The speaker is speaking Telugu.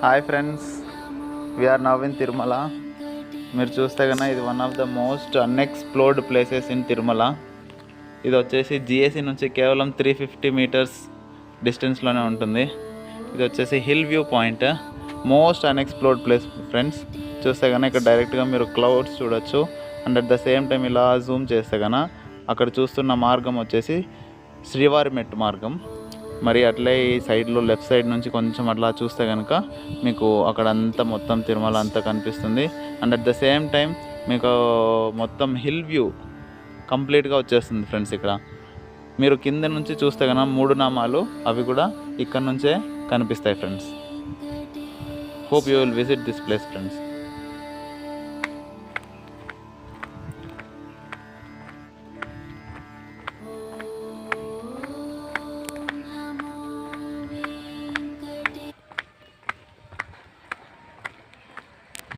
Hi friends, we are now in Tirumala. మీరు చూస్తే కన్నా ఇది one of the most unexplored places in Tirumala. ఇది వచ్చేసి జిఎస్సి నుంచి కేవలం 350 మీటర్స్ డిస్టెన్స్లోనే ఉంటుంది. ఇది వచ్చేసి hill view point, most unexplored place friends. చూస్తే కన్నా ఇక్కడ డైరెక్ట్గా మీరు క్లౌడ్స్ చూడొచ్చు. And at the same time ఇలా జూమ్ చేస్తే కన్నా అక్కడ చూస్తున్న మార్గం వచ్చేసి శ్రీవారి మెట్టు మార్గం. మరి అట్లే ఈ సైడ్లో లెఫ్ట్ సైడ్ నుంచి కొంచెం అట్లా చూస్తే కనుక మీకు అక్కడ అంతా మొత్తం తిరుమల అంతా కనిపిస్తుంది. And at the same time మీకు మొత్తం హిల్ వ్యూ కంప్లీట్గా వచ్చేస్తుంది ఫ్రెండ్స్. ఇక్కడ మీరు కింద నుంచి చూస్తే కనుక 3 నామాలు అవి కూడా ఇక్కడ నుంచే కనిపిస్తాయి friends. Hope you will visit this place friends.